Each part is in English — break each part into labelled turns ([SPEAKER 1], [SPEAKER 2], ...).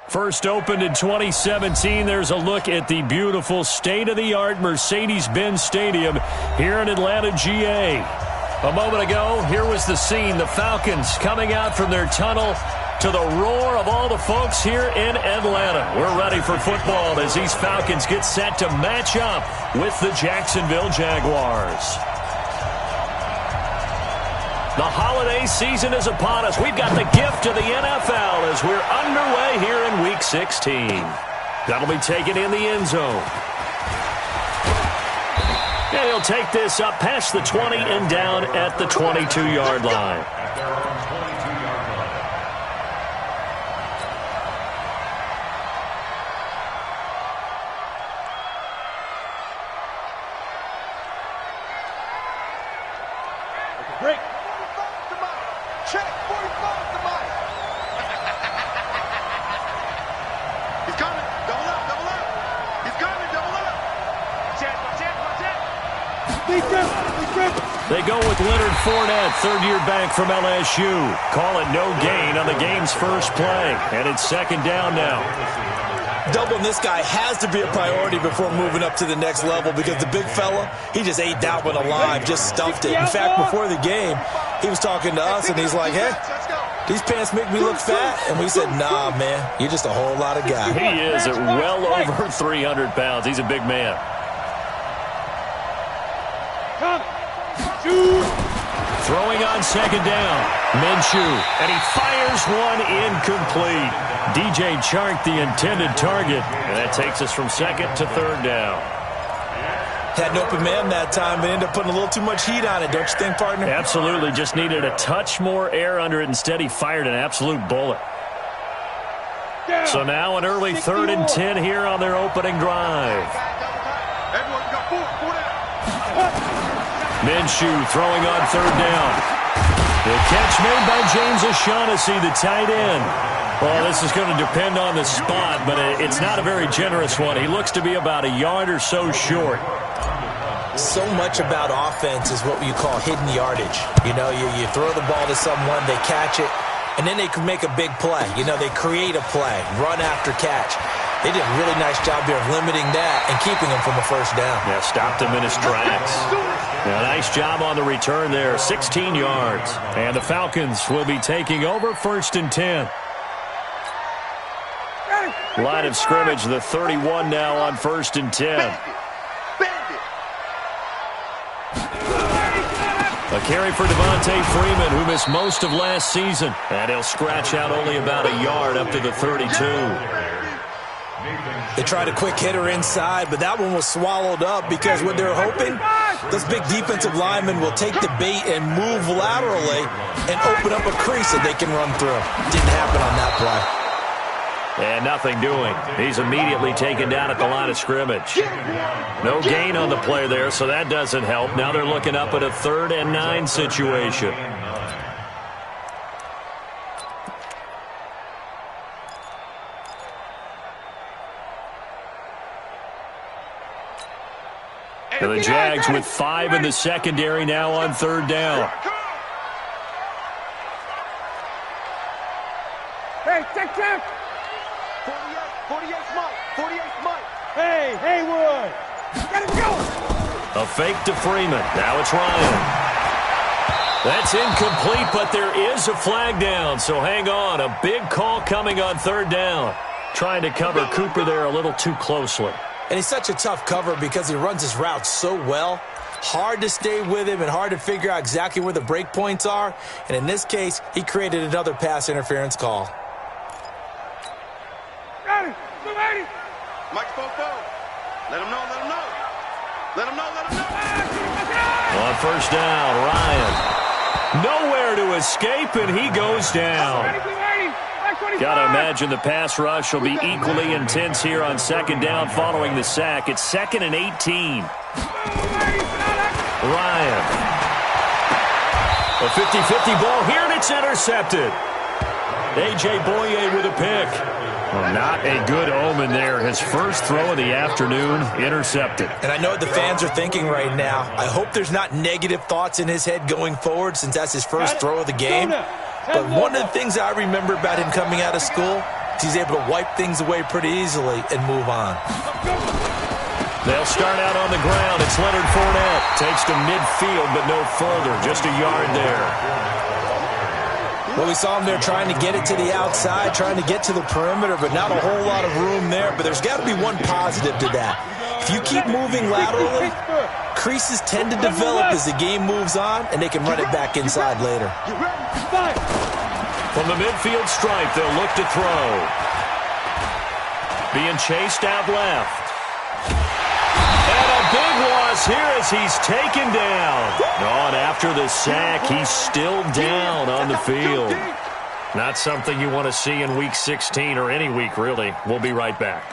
[SPEAKER 1] First opened in 2017. There's a look at the beautiful state-of-the-art Mercedes-Benz Stadium here in Atlanta, GA. A moment ago, here was the scene. The Falcons coming out from their tunnel to the roar of all the folks here in Atlanta. We're ready for football as these Falcons get set to match up with the Jacksonville Jaguars. The holiday season is upon us. We've got the gift of the NFL as we're underway here in Week 16. That'll be taken in the end zone. And he'll take this up past the 20 and down at the 22-yard line.
[SPEAKER 2] Break. Check. 45 to Mike. He's coming. Double up. Double up. He's coming. Double up. Check.
[SPEAKER 1] They go with Leonard Fournette, third-year back from LSU. Call it no gain on the game's first play. And it's second down now.
[SPEAKER 3] Doubling this guy has to be a priority before moving up to the next level because the big fella, he just ate that one alive, just stuffed it. In fact, before the game, he was talking to us, and he's like, hey, these pants make me look fat. And we said, nah, man, you're just a whole lot of guy.
[SPEAKER 1] He is at well over 300 pounds. He's a big man. Throwing on second down. Minshew, and he fires one incomplete. DJ Chark, the intended target, and that takes us from second to third down.
[SPEAKER 3] Had an open man that time, but ended up putting a little too much heat on it, don't you think, partner?
[SPEAKER 1] Absolutely, just needed a touch more air under it. Instead, he fired an absolute bullet. So now an early 3rd and 10 here on their opening drive. Minshew throwing on third down. The catch made by James O'Shaughnessy, the tight end. Well, this is going to depend on the spot, but it's not a very generous one. He looks to be about a yard or so short.
[SPEAKER 3] So much about offense is what you call hidden yardage. You know, you throw the ball to someone, they catch it, and then they can make a big play. You know, they create a play, run after catch. They did a really nice job here of limiting that and keeping him from a first down.
[SPEAKER 1] Yeah, stopped him in his tracks. Yeah, nice job on the return there, 16 yards. And the Falcons will be taking over 1st and 10. Line of scrimmage, the 31 now on 1st and 10. A carry for Devontae Freeman, who missed most of last season. And he'll scratch out only about a yard up to the 32.
[SPEAKER 3] They tried a quick hitter inside, but that one was swallowed up because what they're hoping, those big defensive linemen will take the bait and move laterally and open up a crease that they can run through. Didn't happen on that play.
[SPEAKER 1] And nothing doing. He's immediately taken down at the line of scrimmage. No gain on the play there, so that doesn't help. Now they're looking up at a 3rd and 9 situation. And the Jags with 5 in the secondary now on 3rd down.
[SPEAKER 2] Hey, check. 48 Mike. Hey, Haywood. Get him going.
[SPEAKER 1] A fake to Freeman. Now it's Ryan. That's incomplete, but there is a flag down, so hang on. A big call coming on 3rd down. Trying to cover Cooper there a little too closely.
[SPEAKER 3] And he's such a tough cover because he runs his route so well. Hard to stay with him and hard to figure out exactly where the break points are. And in this case, he created another pass interference call.
[SPEAKER 2] Mike Fofo. Let him know.
[SPEAKER 1] On 1st down, Ryan. Nowhere to escape, and he goes down. Got to imagine the pass rush will be equally intense here on 2nd down following the sack. It's 2nd and 18. Ryan. A 50-50 ball here, and it's intercepted. A.J. Boye with a pick. Well, not a good omen there. His first throw of the afternoon, intercepted.
[SPEAKER 3] And I know what the fans are thinking right now. I hope there's not negative thoughts in his head going forward since that's his first throw of the game. But one of the things I remember about him coming out of school, He's able to wipe things away pretty easily and move on.
[SPEAKER 1] They'll start out on the ground. It's Leonard Fournette. Takes to midfield, but no further. Just a yard there.
[SPEAKER 3] Well, we saw him there trying to get it to the outside, trying to get to the perimeter, but not a whole lot of room there. But there's got to be one positive to that. If you keep moving laterally, creases tend to develop as the game moves on, and they can run it back inside later.
[SPEAKER 1] From the midfield stripe, they'll look to throw. Being chased out left. And a big loss here as he's taken down. Oh, and after the sack, he's still down on the field. Not something you want to see in Week 16 or any week, really. We'll be right back.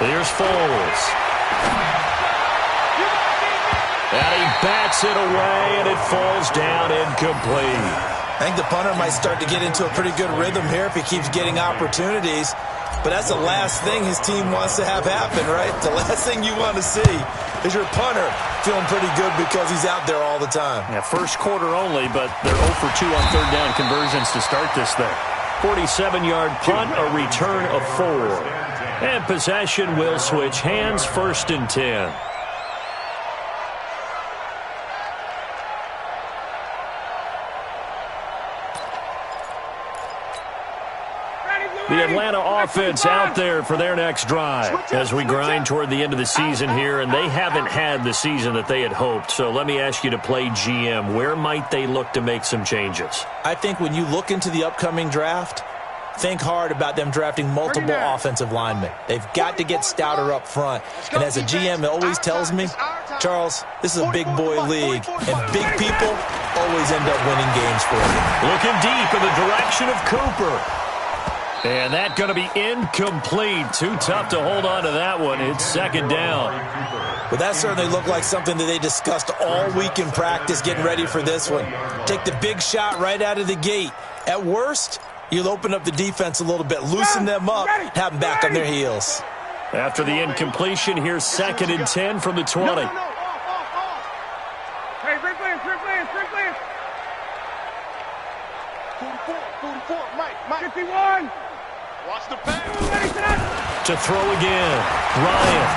[SPEAKER 1] Here's Foles. And he bats it away, and it falls down incomplete.
[SPEAKER 3] I think the punter might start to get into a pretty good rhythm here if he keeps getting opportunities. But that's the last thing his team wants to have happen, right? The last thing you want to see is your punter feeling pretty good because he's out there all the time.
[SPEAKER 1] Yeah, first quarter only, but they're 0 for 2 on third down conversions to start this thing. 47-yard punt, a return of 4. And possession will switch hands, 1st and 10. The Atlanta offense out there for their next drive as we grind toward the end of the season here, and they haven't had the season that they had hoped. So let me ask you to play GM. Where might they look to make some changes?
[SPEAKER 3] I think when you look into the upcoming draft, think hard about them drafting multiple offensive linemen. They've got to get stouter up front. And as a GM, it always tells me, Charles, this is a big boy league, and big people always end up winning games for you.
[SPEAKER 1] Looking deep in the direction of Cooper. And that's going to be incomplete. Too tough to hold on to that one. It's 2nd down.
[SPEAKER 3] Well, that certainly looked like something that they discussed all week in practice getting ready for this one. Take the big shot right out of the gate. At worst, you'll open up the defense a little bit, loosen them up, have them back on their heels.
[SPEAKER 1] After the incompletion, here's 2nd and 10 from the 20.
[SPEAKER 4] Hey, free players.
[SPEAKER 2] 44, Mike.
[SPEAKER 4] 51.
[SPEAKER 2] Watch the pass.
[SPEAKER 1] To throw again, Ryan.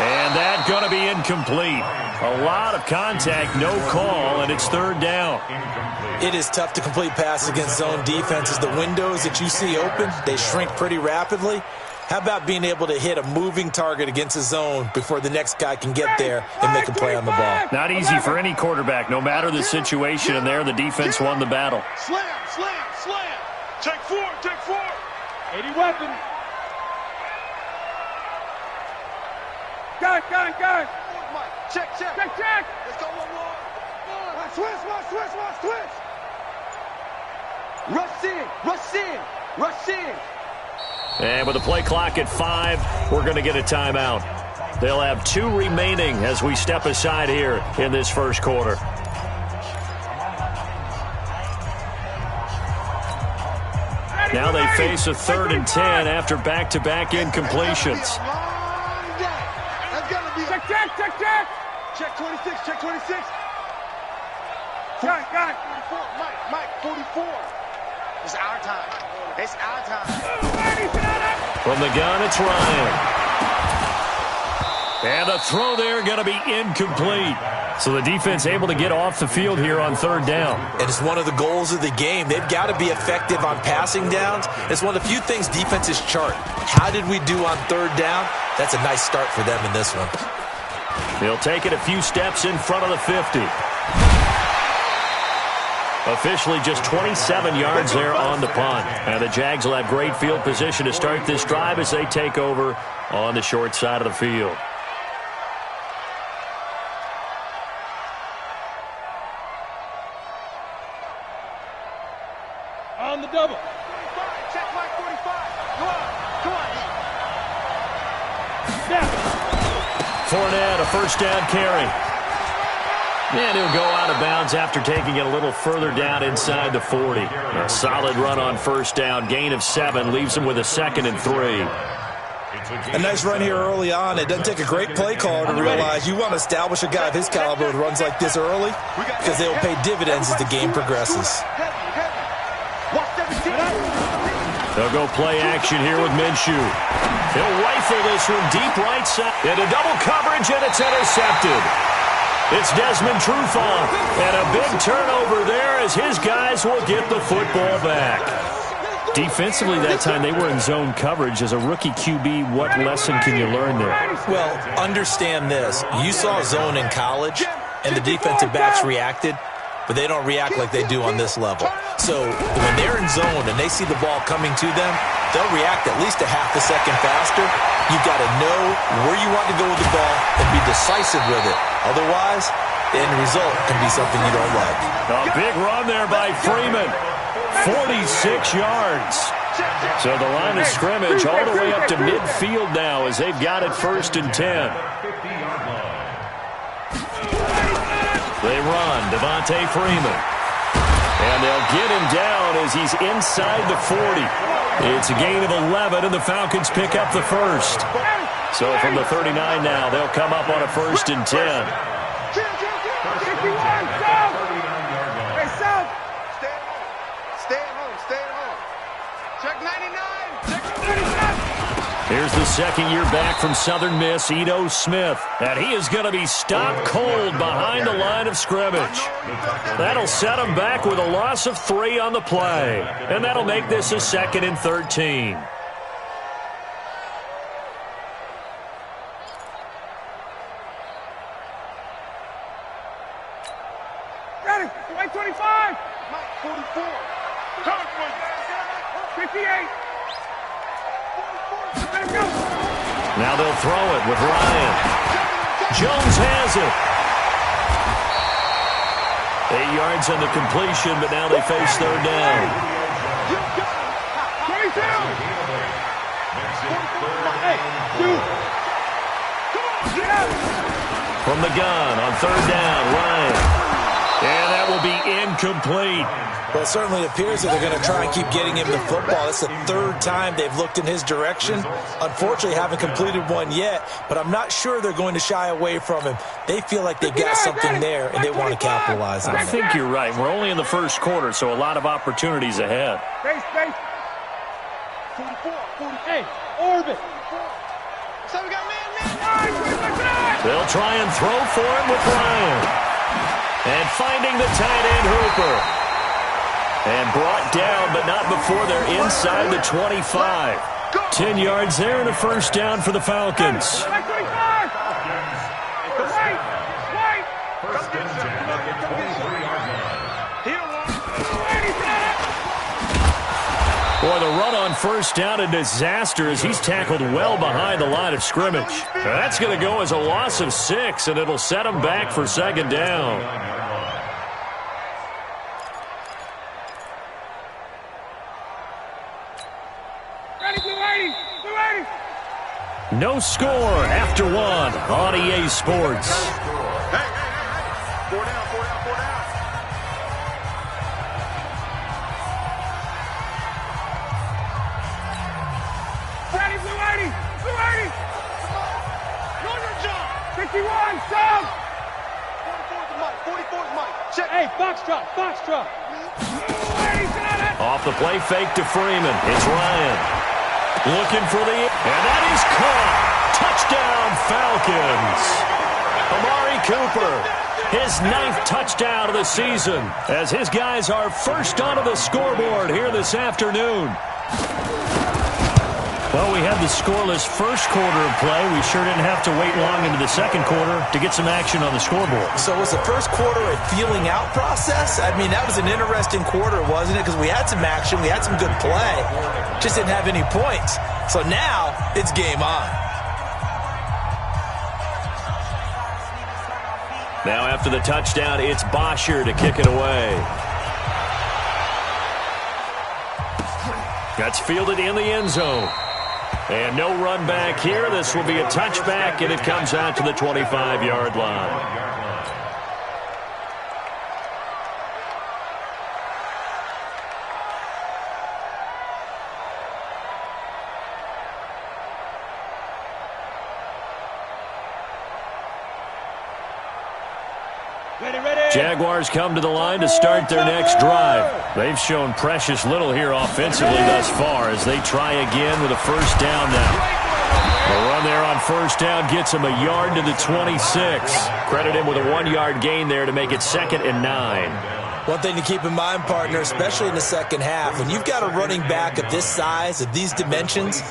[SPEAKER 1] And that's going to be incomplete. A lot of contact, no call, and it's 3rd down.
[SPEAKER 3] It is tough to complete passes against zone defenses. The windows that you see open, they shrink pretty rapidly. How about being able to hit a moving target against a zone before the next guy can get there and make a play on the ball?
[SPEAKER 1] Not easy for any quarterback, no matter the situation, and there the defense won the battle.
[SPEAKER 2] Slam. Check 4.
[SPEAKER 4] 80 weapon. Gun.
[SPEAKER 2] Check.
[SPEAKER 4] Let's
[SPEAKER 2] go, one. Switch. Rush in.
[SPEAKER 1] And with the play clock at 5, we're going to get a timeout. They'll have 2 remaining as we step aside here in this first quarter. Now they face a 3rd and 10 after back-to-back incompletions.
[SPEAKER 4] Check.
[SPEAKER 2] Check 26.
[SPEAKER 4] Got.
[SPEAKER 2] 44, Mike, 44. It's our time.
[SPEAKER 1] From the gun, it's Ryan. And the throw there going to be incomplete. So the defense able to get off the field here on 3rd down.
[SPEAKER 3] And it's one of the goals of the game. They've got to be effective on passing downs. It's one of the few things defenses chart. How did we do on 3rd down? That's a nice start for them in this one.
[SPEAKER 1] He'll take it a few steps in front of the 50. Officially just 27 yards there on the punt. And the Jags will have great field position to start this drive as they take over on the short side of the field.
[SPEAKER 4] On the double.
[SPEAKER 2] Check Mike 45. Come on.
[SPEAKER 4] Snap.
[SPEAKER 1] Fournette, a 1st down carry. And he'll go out of bounds after taking it a little further down inside the 40. A solid run on first down. Gain of 7 leaves him with a 2nd and 3.
[SPEAKER 3] A nice run here early on. It doesn't take a great play caller to realize you want to establish a guy of his caliber with runs like this early because they will pay dividends as the game progresses.
[SPEAKER 1] They'll go play action here with Minshew. He'll rifle this from deep right side. Into double coverage, and it's intercepted. It's Desmond Trufant. And a big turnover there as his guys will get the football back. Defensively that time, they were in zone coverage. As a rookie QB, what lesson can you learn there?
[SPEAKER 3] Well, understand this. You saw zone in college, and the defensive backs reacted, but they don't react like they do on this level. So when they're in zone and they see the ball coming to them, they'll react at least a half a second faster. You've got to know where you want to go with the ball and be decisive with it. Otherwise, the end result can be something you don't like.
[SPEAKER 1] A big run there by Freeman. 46 yards. So the line of scrimmage all the way up to midfield now as they've got it 1st and 10. They run, Devontae Freeman. And they'll get him down as he's inside the 40. It's a gain of 11, and the Falcons pick up the 1st. So from the 39 now, they'll come up on a 1st and 10. Here's the 2nd year back from Southern Miss, Ito Smith. And he is going to be stopped cold behind the line of scrimmage. That'll set him back with a loss of 3 on the play. And that'll make this a 2nd and 13.
[SPEAKER 4] Ready, white 25. 44. 58.
[SPEAKER 1] Now they'll throw it with Ryan. Jones has it. 8 yards on the completion, but now they face 3rd down.
[SPEAKER 4] 22.
[SPEAKER 1] From the gun on 3rd down, Ryan. And that will be incomplete.
[SPEAKER 3] Well, it certainly appears that they're going to try and keep getting him the football. It's the 3rd time they've looked in his direction. Unfortunately, haven't completed one yet, but I'm not sure they're going to shy away from him. They feel like they've got something there, and they want to capitalize on it.
[SPEAKER 1] I think you're right. We're only in the 1st quarter, so a lot of opportunities ahead.
[SPEAKER 4] Base. 44, 48, orbit. So we got man.
[SPEAKER 1] They'll try and throw for him with Ryan. And finding the tight end, Hooper. And brought down, but not before they're inside the 25. 10 yards there and a 1st down for the Falcons. Boy, the run on 1st down, a disaster as he's tackled well behind the line of scrimmage. That's going to go as a loss of 6, and it'll set him back for 2nd down. No score after 1 on EA Sports.
[SPEAKER 2] Hey. 4 down.
[SPEAKER 4] Ready, Blue 80. 51, sub.
[SPEAKER 2] 44's Mike. 44's Mike. Check.
[SPEAKER 4] Hey, box drop.
[SPEAKER 1] Off the play fake to Freeman. It's Ryan. Looking for the... And that is caught. Touchdown, Falcons. Amari Cooper, his 9th touchdown of the season, as his guys are first onto the scoreboard here this afternoon. Well, we had the scoreless 1st quarter of play. We sure didn't have to wait long into the 2nd quarter to get some action on the scoreboard.
[SPEAKER 3] So was the 1st quarter a feeling out process? I mean, that was an interesting quarter, wasn't it? Because we had some action, we had some good play, just didn't have any points. So now it's game on.
[SPEAKER 1] Now after the touchdown, it's Bosher to kick it away. That's fielded in the end zone. And no run back here. This will be a touchback, and it comes out to the 25-yard line. Jaguars come to the line to start their next drive. They've shown precious little here offensively thus far as they try again with a first down now. The run there on first down gets him a yard to the 26. Credit him with a 1-yard gain there to make it 2nd and 9.
[SPEAKER 3] One thing to keep in mind, partner, especially in the second half, when you've got a running back of this size, of these dimensions,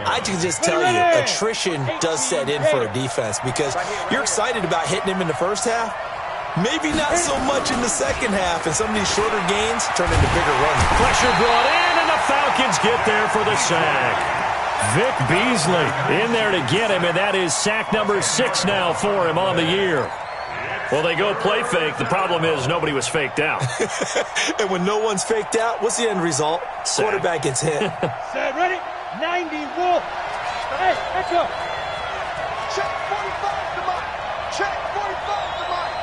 [SPEAKER 3] I can just tell you, attrition does set in for a defense because you're excited about hitting him in the first half. Maybe not so much in the second half, and some of these shorter gains turn into bigger runs.
[SPEAKER 1] Pressure brought in, and the Falcons get there for the sack. Vic Beasley in there to get him, and that is sack number 6 now for him on the year. Well, they go play fake. The problem is nobody was faked out.
[SPEAKER 3] And when no one's faked out, what's the end result? Sack. Quarterback gets hit.
[SPEAKER 4] Set, ready? 90, Wolf. Hey, let's go.
[SPEAKER 2] Check 45 to Mike. Check 45 to Mike.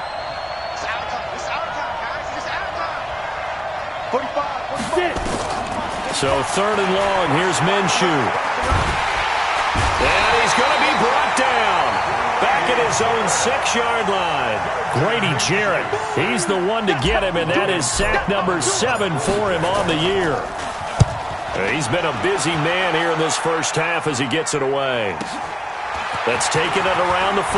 [SPEAKER 2] It's out of time. It's out of time, guys. It's out of time. 45.
[SPEAKER 1] So 3rd and long. Here's Minshew. And he's going to be brought down. Back at his own 6-yard line. Grady Jarrett, he's the one to get him, and that is sack number 7 for him on the year. He's been a busy man here in this first half as he gets it away. That's taken it around the 40.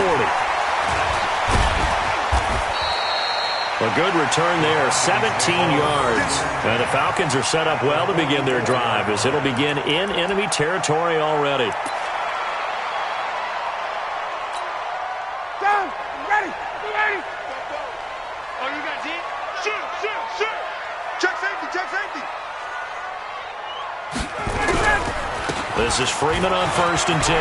[SPEAKER 1] A good return there, 17 yards. And the Falcons are set up well to begin their drive as it'll begin in enemy territory already. This is Freeman on 1st and 10.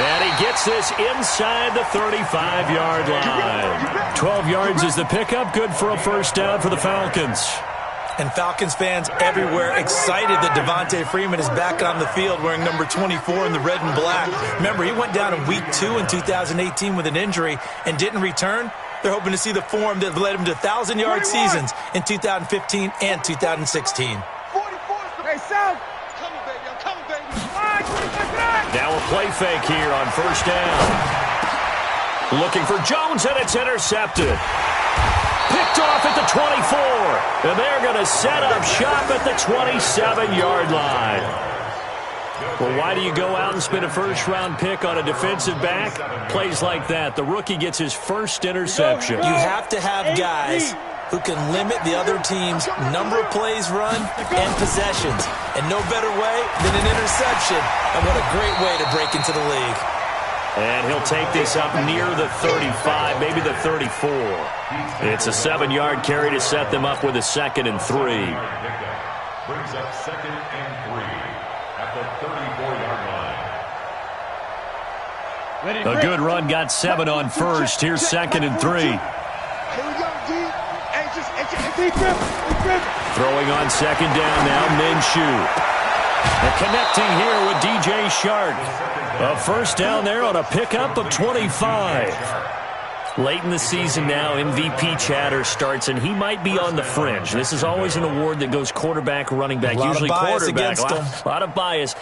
[SPEAKER 1] And he gets this inside the 35-yard line. 12 yards is the pickup. Good for a first down for the Falcons.
[SPEAKER 3] And Falcons fans everywhere excited that Devontae Freeman is back on the field wearing number 24 in the red and black. Remember, he went down in week 2 in 2018 with an injury and didn't return. They're hoping to see the form that led him to 1,000-yard seasons in 2015 and 2016.
[SPEAKER 4] Hey, Sal.
[SPEAKER 1] Now a play fake here on first down. Looking for Jones, and it's intercepted. Picked off at the 24. And they're going to set up shop at the 27-yard line. Well, why do you go out and spend a first-round pick on a defensive back? Plays like that. The rookie gets his first interception.
[SPEAKER 3] You have to have guys who can limit the other team's number of plays run and possessions. And no better way than an interception. And what a great way to break into the league.
[SPEAKER 1] And he'll take this up near the 35, maybe the 34. It's a 7-yard carry to set them up with a 2nd and 3.
[SPEAKER 5] Brings up 2nd and 3 at the 34-yard line.
[SPEAKER 1] A good run got 7 on first. Here's 2nd and 3.
[SPEAKER 2] Here we go, D.
[SPEAKER 1] Throwing on 2nd down now, Minshew. And connecting here with DJ Shark. A first down there on a pickup of 25. Late in the season now, MVP chatter starts, and he might be on the fringe. This is always an award that goes quarterback, running back, usually quarterback. A lot of bias.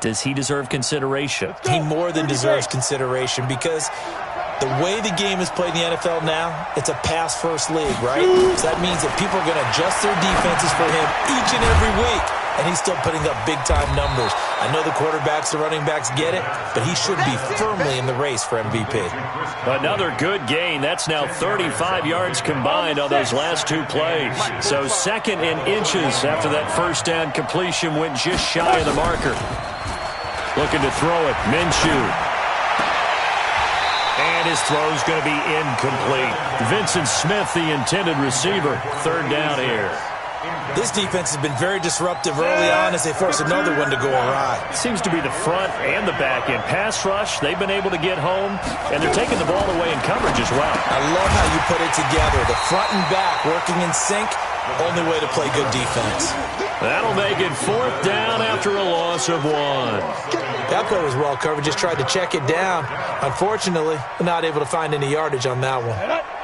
[SPEAKER 1] Does he deserve consideration?
[SPEAKER 3] He more than deserves consideration because the way the game is played in the NFL now, it's a pass-first league, right? So that means that people are going to adjust their defenses for him each and every week, and he's still putting up big-time numbers. I know the quarterbacks, the running backs get it, but he should be firmly in the race for MVP.
[SPEAKER 1] Another good gain. That's now 35 yards combined on those last 2 plays. So 2nd and inches after that first down completion went just shy of the marker. Looking to throw it, Minshew. And his throw's going to be incomplete. Vincent Smith, the intended receiver. 3rd down here.
[SPEAKER 3] This defense has been very disruptive early on as they force another one to go awry.
[SPEAKER 1] Seems to be the front and the back end. Pass rush, they've been able to get home, and they're taking the ball away in coverage as well.
[SPEAKER 3] I love how you put it together. The front and back working in sync, only way to play good defense.
[SPEAKER 1] That'll make it 4th down after a loss of 1.
[SPEAKER 3] That play was well covered, just tried to check it down. Unfortunately, not able to find any yardage on that one.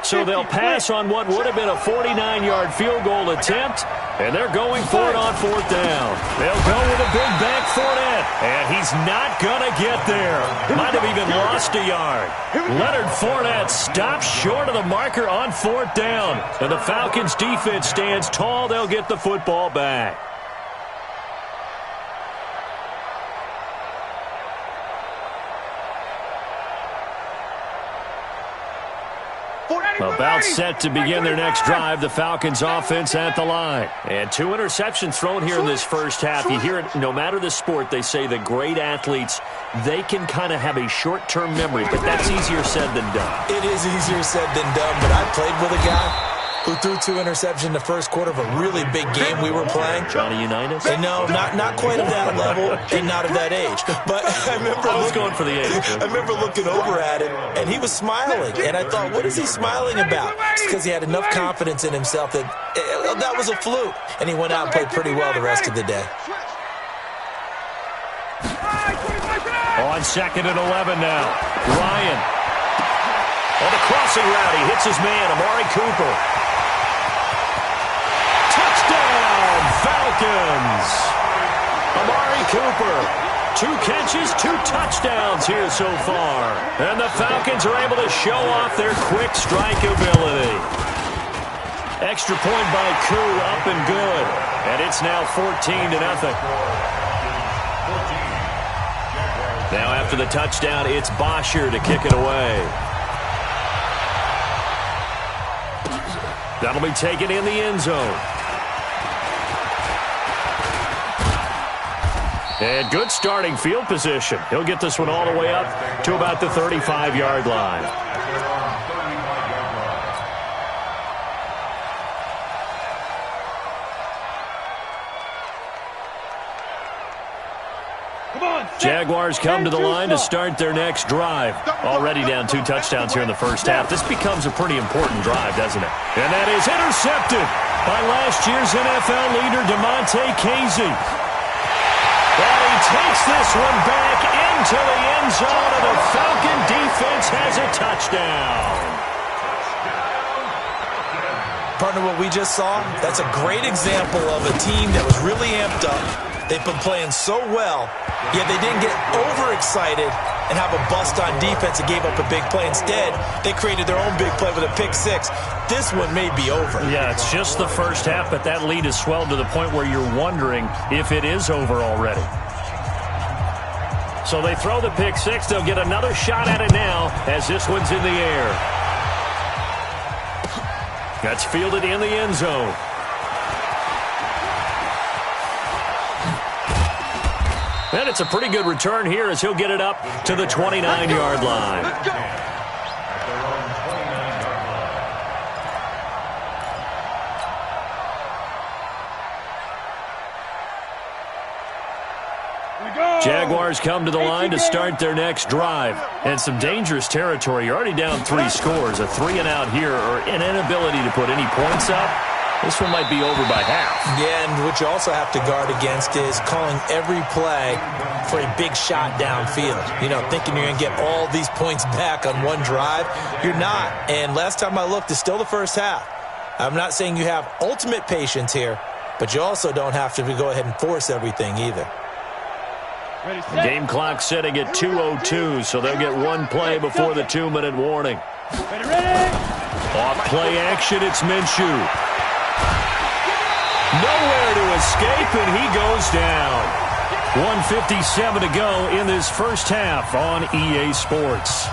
[SPEAKER 1] So they'll pass on what would have been a 49-yard field goal attempt, And they're going for it on 4th down. They'll go with a big bank Fournette. And he's not going to get there. Might have even lost a yard. Leonard Fournette stops short of the marker on 4th down. And the Falcons defense stands tall. They'll get the football back. About set to begin their next drive, the Falcons offense at the line. And 2 interceptions thrown here in this first half. You hear it, no matter the sport, they say the great athletes, they can kind of have a short-term memory, but that's easier said than done.
[SPEAKER 3] It is easier said than done, but I played with a guy who threw 2 interceptions in the first quarter of a really big game we were playing.
[SPEAKER 1] Johnny Unitas?
[SPEAKER 3] And no, not quite of that level and not of that age. But I was
[SPEAKER 1] going for the age.
[SPEAKER 3] I remember looking over at him, and he was smiling. And I thought, what is he smiling about? It's because he had enough confidence in himself that that was a fluke. And he went out and played pretty well the rest of the day.
[SPEAKER 1] On 2nd and 11 now. Ryan. On the crossing route, he hits his man, Amari Cooper. Touchdown, Falcons! Amari Cooper, 2 catches, 2 touchdowns here so far. And the Falcons are able to show off their quick strike ability. Extra point by Koo, up and good. And it's now 14-0. Now after the touchdown, it's Bosher to kick it away. That'll be taken in the end zone. And good starting field position. He'll get this one all the way up to about the 35-yard line. Jaguars come to the line to start their next drive. Already down 2 touchdowns here in the first half. This becomes a pretty important drive, doesn't it? And that is intercepted by last year's NFL leader, Damontae Kazee. And he takes this one back into the end zone, and the Falcon defense has a touchdown.
[SPEAKER 3] Partner, what we just saw, that's a great example of a team that was really amped up. They've been playing so well, yet they didn't get overexcited and have a bust on defense and gave up a big play. Instead, they created their own big play with a pick 6. This one may be over.
[SPEAKER 1] Yeah, it's just the first half, but that lead has swelled to the point where you're wondering if it is over already. So they throw the pick 6. They'll get another shot at it now as this one's in the air. That's fielded in the end zone. And it's a pretty good return here as he'll get it up to the 29-yard line. Jaguars come to the line to start their next drive. And some dangerous territory. You're already down 3 scores. A 3-and-out here or an inability to put any points up. This one might be over by half.
[SPEAKER 3] Yeah, and what you also have to guard against is calling every play for a big shot downfield. You know, thinking you're going to get all these points back on one drive. You're not. And last time I looked, it's still the first half. I'm not saying you have ultimate patience here, but you also don't have to go ahead and force everything either.
[SPEAKER 1] The game clock setting at 2:02, so they'll get one play before the 2-minute warning. Off play action, it's Minshew. Nowhere to escape, and he goes down. 1:57 to go in this first half on EA Sports.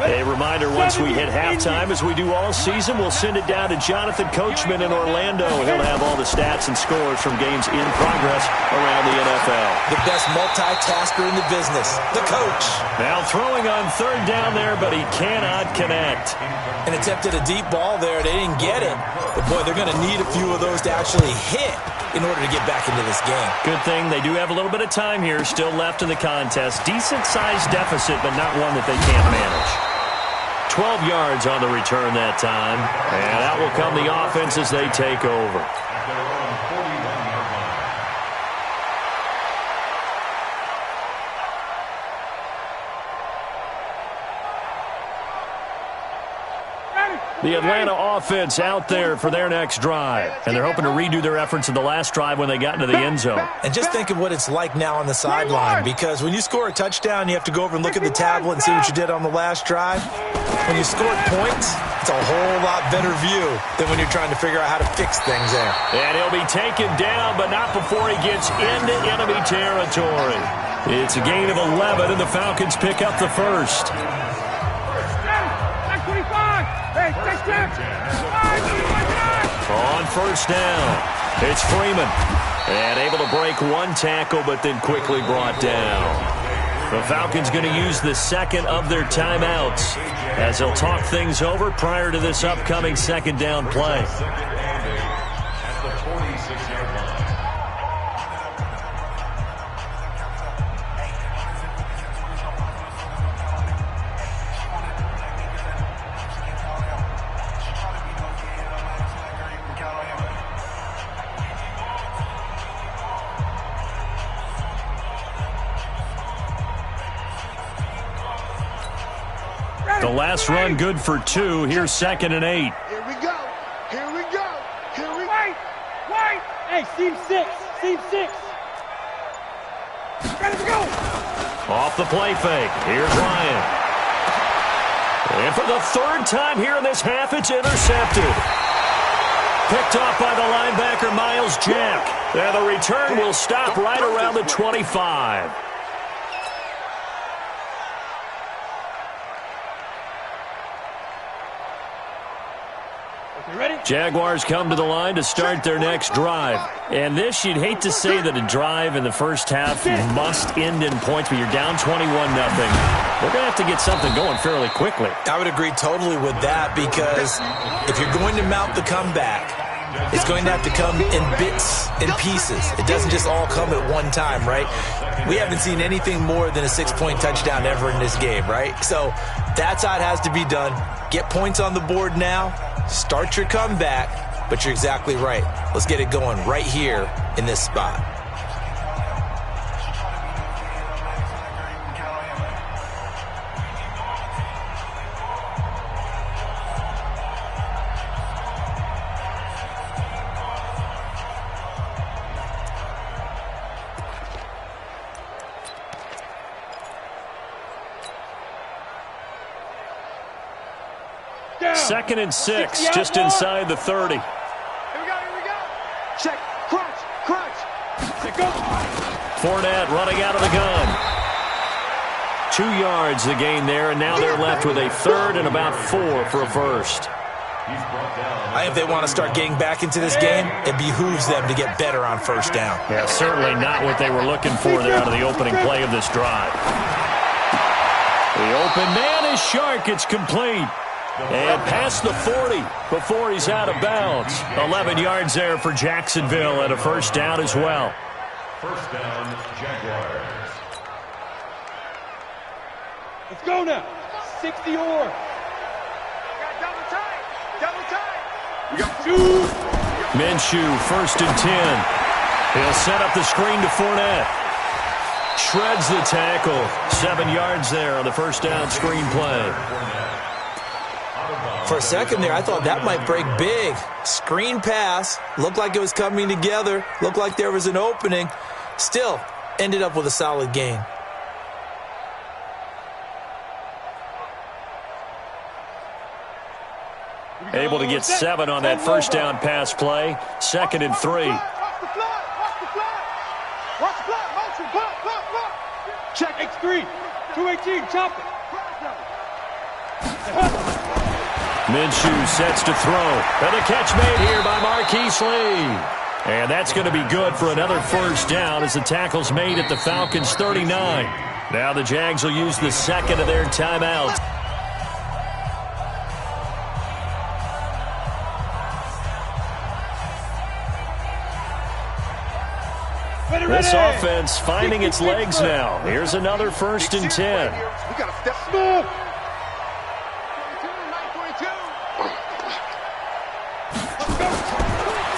[SPEAKER 1] A reminder, once we hit halftime, as we do all season, we'll send it down to Jonathan Coachman in Orlando. He'll have all the stats and scores from games in progress around the NFL.
[SPEAKER 3] The best multitasker in the business, the coach.
[SPEAKER 1] Now throwing on 3rd down there, but he cannot connect.
[SPEAKER 3] And attempted a deep ball there. They didn't get it. But, boy, they're going to need a few of those to actually hit in order to get back into this game.
[SPEAKER 1] Good thing they do have a little bit of time here still left in the contest. Decent-sized deficit, but not one that they can't manage. 12 yards on the return that time. And that will come the offense as they take over.
[SPEAKER 5] At their own 41-yard line.
[SPEAKER 1] The Atlanta offense out there for their next drive. And they're hoping to redo their efforts in the last drive when they got into the end zone.
[SPEAKER 3] And just think of what it's like now on the sideline, because when you score a touchdown, you have to go over and look at the tablet and see what you did on the last drive. When you scored points, it's a whole lot better view than when you're trying to figure out how to fix things there.
[SPEAKER 1] And he'll be taken down, but not before he gets into enemy territory. It's a gain of 11, and the Falcons pick up the first. On first down, it's Freeman. And able to break one tackle, but then quickly brought down. The Falcons going to use the second of their timeouts as they'll talk things over prior to this upcoming second down play.
[SPEAKER 5] Second and 8 at the 46-yard line.
[SPEAKER 1] The last run good for 2. Here's second and 8.
[SPEAKER 2] Here we go. Here we go. Here we go.
[SPEAKER 4] Wait! Hey, seam 6. Seam 6. Ready to go.
[SPEAKER 1] Off the play fake. Here's Ryan. And for the third time here in this half, it's intercepted. Picked off by the linebacker, Miles Jack. And the return will stop right around the 25. Jaguars come to the line to start their next drive. And this, you'd hate to say that a drive in the first half must end in points, but you're down 21-0. We're going to have to get something going fairly quickly.
[SPEAKER 3] I would agree totally with that, because if you're going to mount the comeback, it's going to have to come in bits and pieces. It doesn't just all come at one time, right? We haven't seen anything more than a 6-point touchdown ever in this game, right? So that's how it has to be done. Get points on the board now. Start your comeback, but you're exactly right. Let's get it going right here in this spot.
[SPEAKER 1] Second and 6, just inside the 30.
[SPEAKER 2] Here we go. Check. Crunch. Check, go.
[SPEAKER 1] Fournette running out of the gun. 2 yards the gain there, and now they're left with a third and about 4 for a first.
[SPEAKER 3] I think if they want to start getting back into this game, it behooves them to get better on first down.
[SPEAKER 1] Yeah, certainly not what they were looking for there out of the opening play of this drive. The open man is Shark. It's complete. And past the 40 before he's out of bounds. 11 yards there for Jacksonville and a first down as well.
[SPEAKER 5] First down, Jaguars.
[SPEAKER 4] Let's go now. 60 or.
[SPEAKER 2] Got double time. We got
[SPEAKER 1] Minshew, first and 10. He'll set up the screen to Fournette. Shreds the tackle. 7 yards there on the first down screen play.
[SPEAKER 3] For a second there, I thought that might break big. Screen pass. Looked like it was coming together. Looked like there was an opening. Still, ended up with a solid gain.
[SPEAKER 1] Able to get 7 on that first down pass play. Second and 3.
[SPEAKER 2] Watch the flat. Motion. Block.
[SPEAKER 4] Check X3. 218. Chop it.
[SPEAKER 1] Minshew sets to throw. And the catch made here by Marquise Lee. And that's going to be good for another first down as the tackle's made at the Falcons' 39. Now the Jags will use the second of their timeouts. This offense finding its legs now. Here's another first and 10.
[SPEAKER 2] We got to step.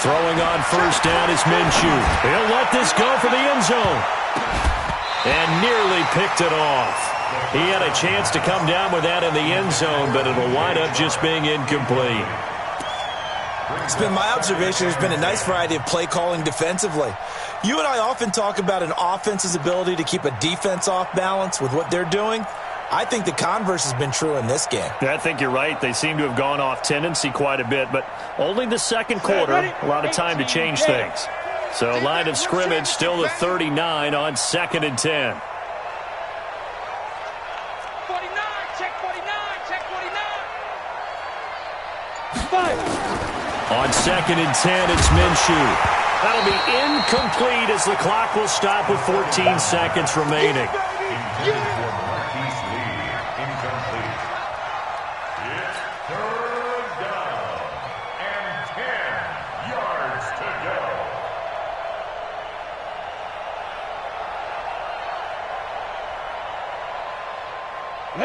[SPEAKER 1] Throwing on first down is Minshew. He'll let this go for the end zone. And nearly picked it off. He had a chance to come down with that in the end zone, but it'll wind up just being incomplete.
[SPEAKER 3] It's been my observation there's been a nice variety of play calling defensively. You and I often talk about an offense's ability to keep a defense off balance with what they're doing. I think the converse has been true in this game.
[SPEAKER 1] Yeah, I think you're right. They seem to have gone off tendency quite a bit, but only the second quarter, a lot of time to change things. So line of scrimmage still the 39 on 2nd and 10.
[SPEAKER 4] 49, check 49, check 49. 5.
[SPEAKER 1] On 2nd and 10, it's Minshew. That'll be incomplete as the clock will stop with 14 seconds remaining.
[SPEAKER 5] Marquise Lee, incomplete. It's 3rd down and 10 yards to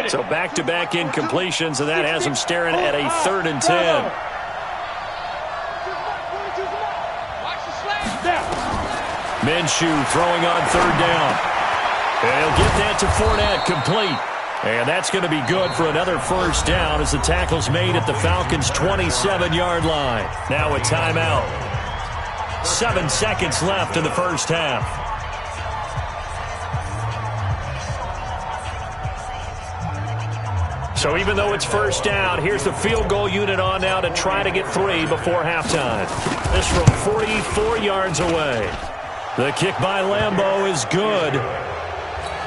[SPEAKER 5] go.
[SPEAKER 1] So back-to-back incompletions, and that has him staring at a 3rd and 10. Minshew throwing on 3rd down. And he'll get that to Fournette, complete. And that's going to be good for another first down as the tackle's made at the Falcons' 27-yard line. Now a timeout. 7 seconds left in the first half. So even though it's first down, here's the field goal unit on now to try to get 3 before halftime. This from 44 yards away. The kick by Lambeau is good.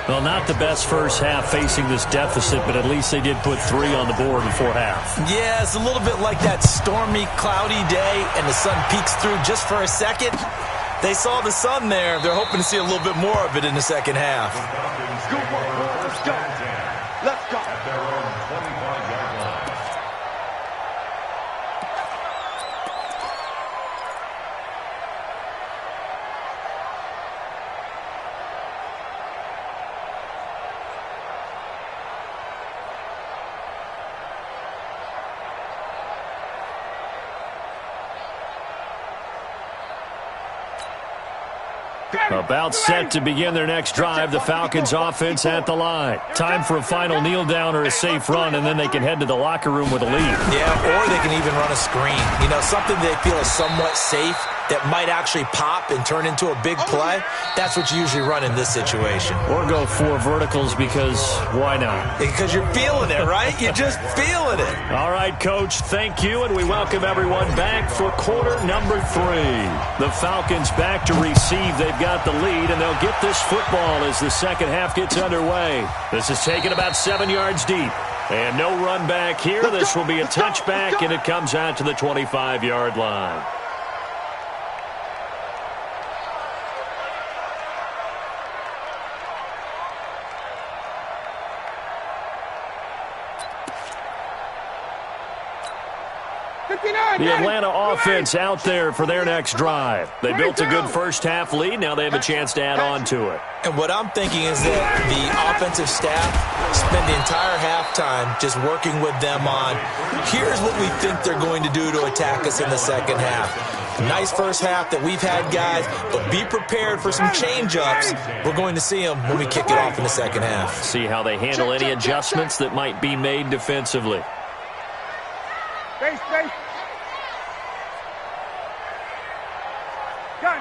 [SPEAKER 1] Well, not the best first half facing this deficit, but at least they did put 3 on the board before half.
[SPEAKER 3] Yeah, it's a little bit like that stormy, cloudy day, and the sun peeks through just for a second. They saw the sun there. They're hoping to see a little bit more of it in the second half.
[SPEAKER 2] Good work, let's go. Let's go.
[SPEAKER 5] At their own 25-yard line.
[SPEAKER 1] About set to begin their next drive, the Falcons offense at the line. Time for a final kneel down or a safe run, and then they can head to the locker room with a lead.
[SPEAKER 3] Yeah, or they can even run a screen. You know, something they feel is somewhat safe that might actually pop and turn into a big play. That's what you usually run in this situation.
[SPEAKER 1] Or go 4 verticals because why not?
[SPEAKER 3] Because you're feeling it, right? You're just feeling it.
[SPEAKER 1] All right, Coach, thank you, and we welcome everyone back for quarter number 3. The Falcons back to receive. They've got the lead, and they'll get this football as the second half gets underway. This is taken about 7 yards deep. And no run back here. This will be a touchback, and it comes out to the 25-yard line. The Atlanta offense out there for their next drive. They built a good first-half lead. Now they have a chance to add on to it.
[SPEAKER 3] And what I'm thinking is that the offensive staff spend the entire halftime just working with them on, here's what we think they're going to do to attack us in the second half. Nice first half that we've had, guys, but be prepared for some change-ups. We're going to see them when we kick it off in the second half.
[SPEAKER 1] See how they handle any adjustments that might be made defensively.
[SPEAKER 4] Base.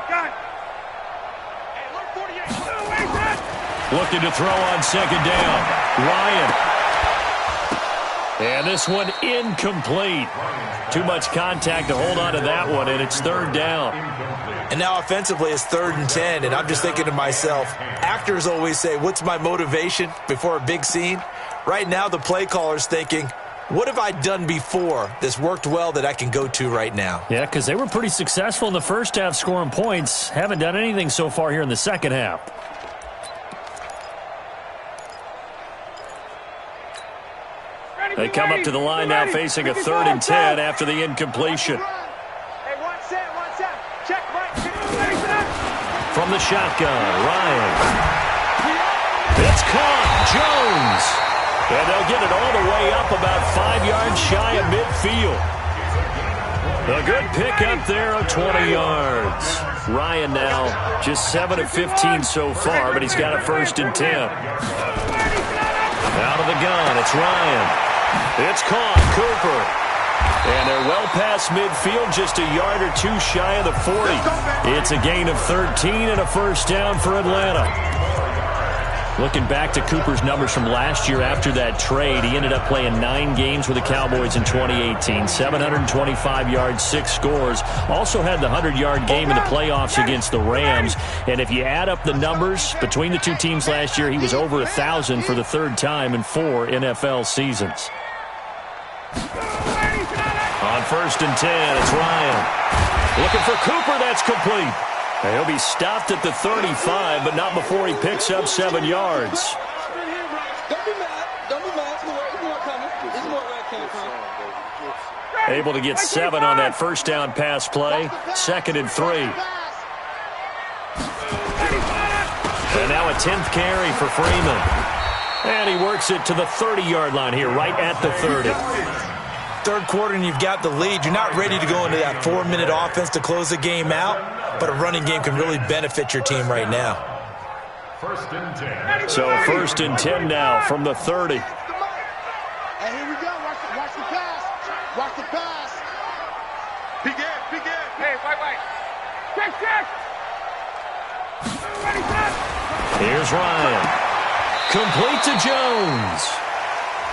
[SPEAKER 4] Gun. Hey, look 48.
[SPEAKER 1] Looking to throw on second down. Ryan. And this one incomplete. Too much contact to hold on to that one, and it's 3rd down.
[SPEAKER 3] And now offensively it's 3rd and 10, and I'm just thinking to myself, actors always say, what's my motivation before a big scene? Right now the play caller's thinking, what have I done before that's worked well that I can go to right now?
[SPEAKER 1] Yeah, because they were pretty successful in the first half scoring points. Haven't done anything so far here in the second half. They come up to the line now facing a 3rd and 10 after the incompletion.
[SPEAKER 4] Hey, one set. Check right.
[SPEAKER 1] From the shotgun, Ryan. It's caught. Jones. And they'll get it all the way up about 5 yards shy of midfield. A good pick up there of 20 yards. Ryan now just 7 of 15 so far, but he's got a 1st and 10. Out of the gun, it's Ryan. It's caught, Cooper. And they're well past midfield, just a yard or two shy of the 40. It's a gain of 13 and a 1st down for Atlanta. Looking back to Cooper's numbers from last year after that trade, he ended up playing 9 games with the Cowboys in 2018. 725 yards, 6 scores. Also had the 100-yard game in the playoffs against the Rams. And if you add up the numbers between the two teams last year, he was over 1,000 for the 3rd time in 4 NFL seasons. On 1st and 10, it's Ryan. Looking for Cooper, that's complete. And he'll be stopped at the 35, but not before he picks up 7 yards.
[SPEAKER 4] Don't be mad. Don't be mad. It's more coming. It's more where it came from.
[SPEAKER 1] Able to get 7 on that 1st down pass play. 2nd and 3. And now a 10th carry for Freeman. And he works it to the 30-yard line here, right at the 30.
[SPEAKER 3] 3rd quarter and you've got the lead. You're not ready to go into that 4-minute offense to close the game out, but a running game can really benefit your team right now.
[SPEAKER 5] 1st and 10.
[SPEAKER 1] So 1st and 10 now from the 30.
[SPEAKER 2] And here we go. Watch the pass. Watch the pass. Peek in. Peek in. Hey, wait. Check.
[SPEAKER 1] Here's Ryan. Complete to Jones.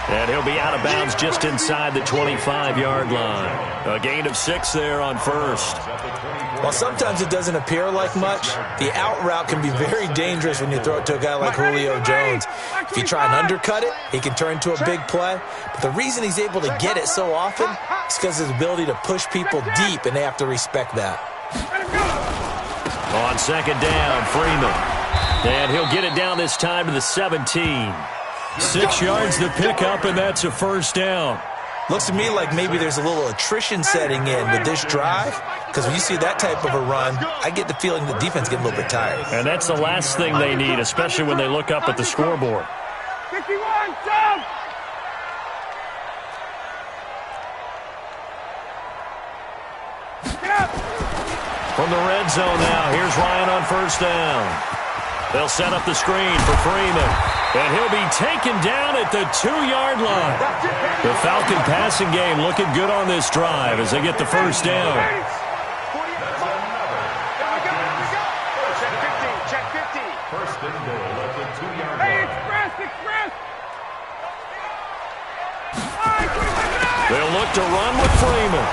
[SPEAKER 1] And he'll be out of bounds just inside the 25-yard line. A gain of 6 there on 1st.
[SPEAKER 3] While sometimes it doesn't appear like much, the out route can be very dangerous when you throw it to a guy like Julio Jones. If you try and undercut it, he can turn into a big play. But the reason he's able to get it so often is because of his ability to push people deep, and they have to respect that.
[SPEAKER 1] On 2nd down, Freeman. And he'll get it down this time to the 17. 6 yards to pick up, and that's a 1st down.
[SPEAKER 3] Looks to me like maybe there's a little attrition setting in with this drive, because when you see that type of a run, I get the feeling the defense gets a little bit tired.
[SPEAKER 1] And that's the last thing they need, especially when they look up at the scoreboard.
[SPEAKER 4] 51, jump!
[SPEAKER 1] From the red zone now, here's Ryan on 1st down. They'll set up the screen for Freeman. And he'll be taken down at the 2-yard line. The Falcon passing game looking good on this drive as they get the 1st down.
[SPEAKER 2] Check 15.
[SPEAKER 5] 1st and goal at the 2-yard line.
[SPEAKER 4] Hey, express!
[SPEAKER 1] They'll look to run with Freeman.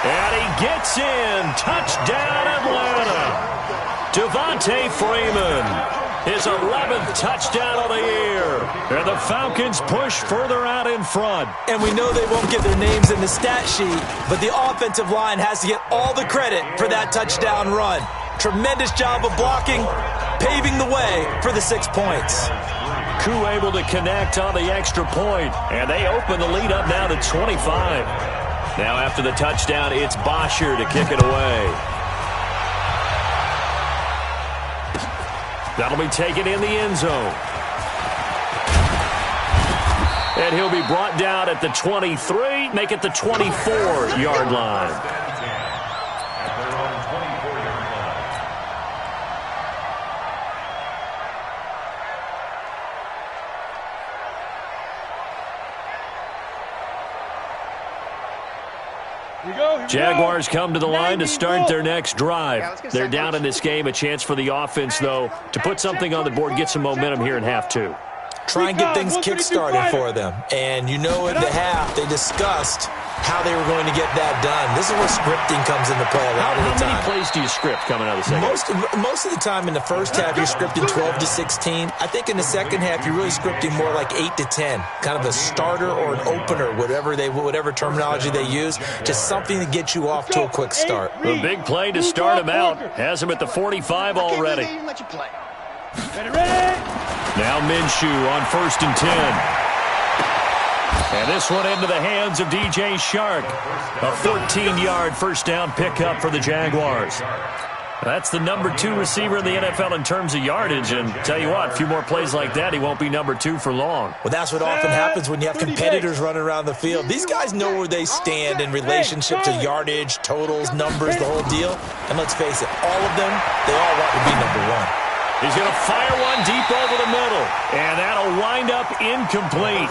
[SPEAKER 1] And he gets in. Touchdown, Atlanta. Devontae Freeman, his 11th touchdown of the year. And the Falcons push further out in front.
[SPEAKER 3] And we know they won't get their names in the stat sheet, but the offensive line has to get all the credit for that touchdown run. Tremendous job of blocking, paving the way for the 6 points.
[SPEAKER 1] Koo able to connect on the extra point, and they open the lead up now to 25. Now after the touchdown, it's Bosher to kick it away. That'll be taken in the end zone. And he'll be brought down at the 23, make it the 24-yard line. Jaguars come to the line to start their next drive. They're down in this game. A chance for the offense, though, to put something on the board, get some momentum here in half 2.
[SPEAKER 3] Try and get things kick-started for them. And you know at the half they discussed how they were going to get that done. This is where scripting comes into play a lot of the time.
[SPEAKER 1] How many plays do you script coming out of the second?
[SPEAKER 3] Most of the time in the first half, you're scripting 12 to 16. I think in the second half, you're really scripting more like 8 to 10. Kind of a starter or an opener, whatever terminology they use. Just something to get you off to a quick start.
[SPEAKER 1] A big play to start him out. Has him at the 45 already. Now Minshew on 1st and 10. And this one into the hands of DJ Shark. A 14-yard 1st down pickup for the Jaguars. That's the number 2 receiver in the NFL in terms of yardage, and tell you what, a few more plays like that, he won't be number 2 for long.
[SPEAKER 3] Well, that's what often happens when you have competitors running around the field. These guys know where they stand in relationship to yardage, totals, numbers, the whole deal. And let's face it, all of them, they all want to be number 1.
[SPEAKER 1] He's going to fire one deep over the middle, and that'll wind up incomplete.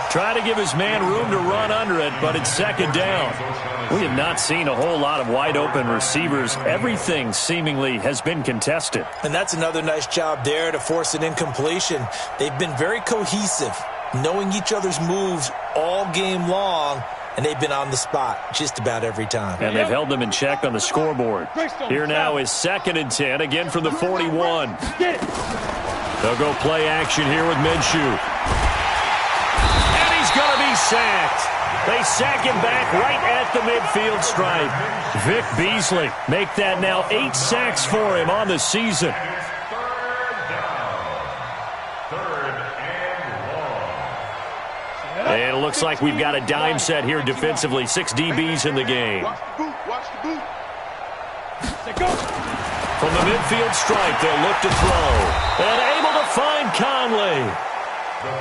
[SPEAKER 1] Try to give his man room to run under it, but it's second down. We have not seen a whole lot of wide-open receivers. Everything seemingly has been contested.
[SPEAKER 3] And that's another nice job there to force an incompletion. They've been very cohesive, knowing each other's moves all game long, and they've been on the spot just about every time.
[SPEAKER 1] And they've held them in check on the scoreboard. Here now is 2nd and 10, again from the 41. They'll go play action here with Minshew. Going to be sacked. They sack him back right at the midfield stripe. Vic Beasley make that now 8 sacks for him on the season. And it looks like we've got a dime set here defensively. 6 DBs in the game. From the midfield stripe, they'll look to throw. And able to find Conley.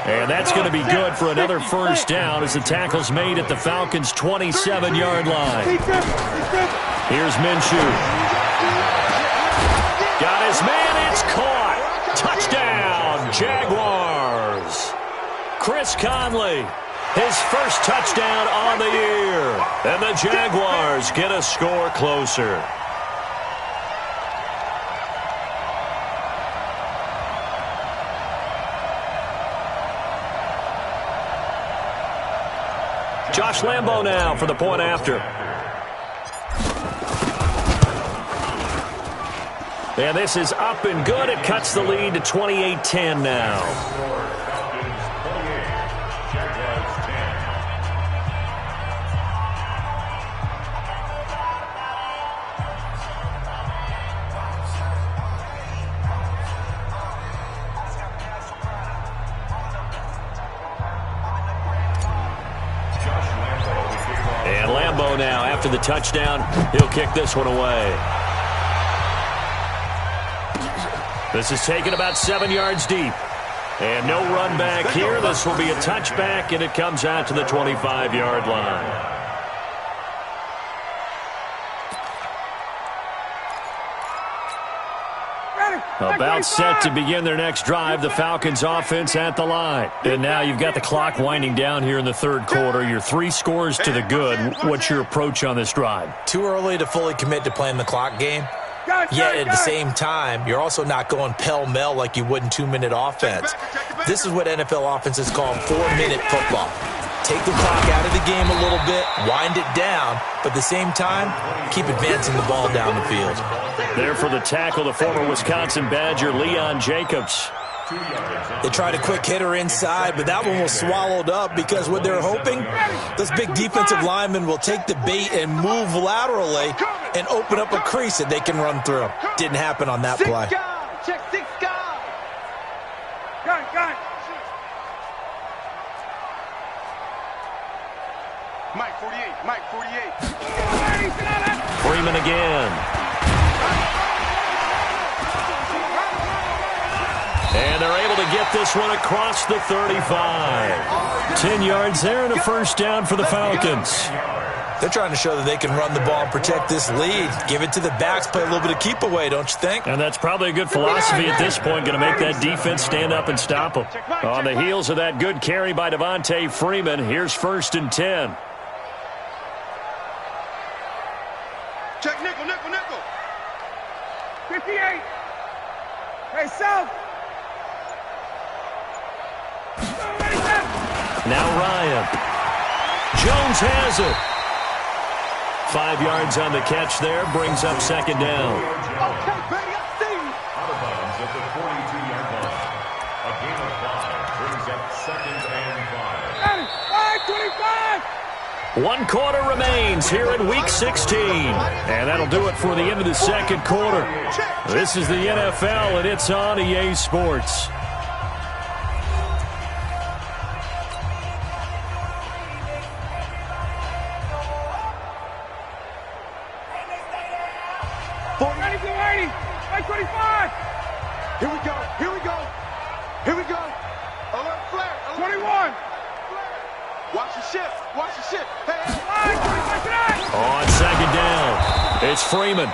[SPEAKER 1] And that's going to be good for another first down as the tackle's made at the Falcons' 27-yard line. Here's Minshew. Got his man, it's caught. Touchdown, Jaguars. Chris Conley, his first touchdown on the year. And the Jaguars get a score closer. Josh Lambo now for the point after. And this is up and good. It cuts the lead to 28-10 now. Now, after the touchdown, he'll kick this one away. This is taken about 7 yards deep. And no run back here. This will be a touchback, and it comes out to the 25-yard line. About set to begin their next drive, the Falcons offense at the line. And now you've got the clock winding down here in the third quarter. You're 3 scores to the good. What's your approach on this drive?
[SPEAKER 3] Too early to fully commit to playing the clock game. Yet at the same time, you're also not going pell-mell like you would in 2-minute offense. This is what NFL offenses call 4-minute football. Take the clock out of the game a little bit, wind it down, but at the same time, keep advancing the ball down the field.
[SPEAKER 1] There for the tackle, the former Wisconsin Badger, Leon Jacobs.
[SPEAKER 3] They tried a quick hitter inside, but that one was swallowed up because what they're hoping, those big defensive linemen will take the bait and move laterally and open up a crease that they can run through. Didn't happen on that play.
[SPEAKER 2] Check 6 guys. Got. Mike 48.
[SPEAKER 1] Freeman again. And they're able to get this one across the 35. 10 yards there and a first down for the Falcons.
[SPEAKER 3] They're trying to show that they can run the ball and protect this lead. Give it to the backs, play a little bit of keep away, don't you think?
[SPEAKER 1] And that's probably a good philosophy at this point, going to make that defense stand up and stop them. On the heels of that good carry by Devontae Freeman, here's 1st and 10.
[SPEAKER 2] Check nickel.
[SPEAKER 4] 58. Hey, South.
[SPEAKER 1] Now Ryan. Jones has it. 5 yards on the catch there. Brings up 2nd down.
[SPEAKER 2] Okay, baby, I see you.
[SPEAKER 5] Out of bounds at the 42-yard line. A gain of 5 brings up 2nd and 5.
[SPEAKER 4] 25.
[SPEAKER 1] 1 quarter remains here in Week 16. And that'll do it for the end of the second quarter. This is the NFL, and it's on EA Sports.
[SPEAKER 2] 25. Here we go. Here we go. Here we go. Alert flare. 21. Watch the shift. Watch the shift. Hey.
[SPEAKER 1] On second down, it's Freeman.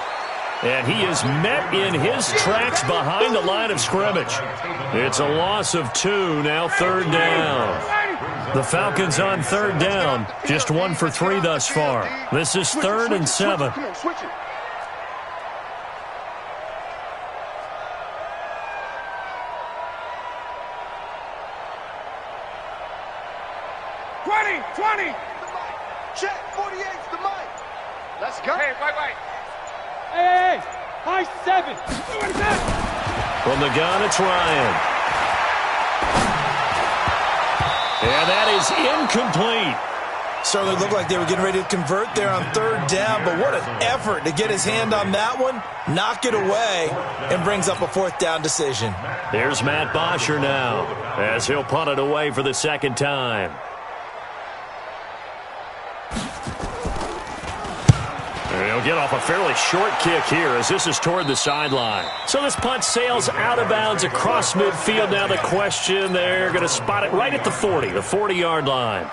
[SPEAKER 1] And he is met in his tracks behind the line of scrimmage. It's a loss of 2, now third down. The Falcons on third down, just 1 for 3 thus far. This is 3rd and 7.
[SPEAKER 2] Come on, switch it. Check, 48's the mic. Let's go. Hey, wait.
[SPEAKER 4] Hey, high 7.
[SPEAKER 1] From the gun, it's Ryan. And that is incomplete.
[SPEAKER 3] Certainly looked like they were getting ready to convert there on third down, but what an effort to get his hand on that one, knock it away, and brings up a 4th down decision.
[SPEAKER 1] There's Matt Bosher now, as he'll punt it away for the second time. He'll get off a fairly short kick here as this is toward the sideline. So this punt sails out of bounds across midfield. Now the question, they're going to spot it right at the 40, the 40-yard line.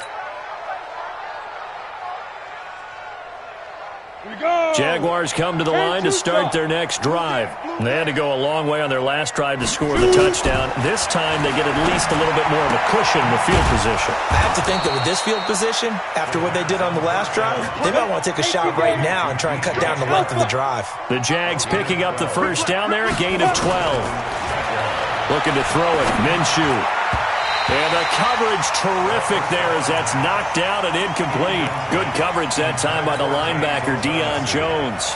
[SPEAKER 1] Jaguars come to the line to start their next drive. They had to go a long way on their last drive to score the touchdown. This time they get at least a little bit more of a cushion in the field position.
[SPEAKER 3] I have to think that with this field position, after what they did on the last drive, they might want to take a shot right now and try and cut down the length of the drive.
[SPEAKER 1] The Jags picking up the first down there, a gain of 12. Looking to throw it, Minshew. And the coverage terrific there as that's knocked down and incomplete. Good coverage that time by the linebacker, Deion Jones.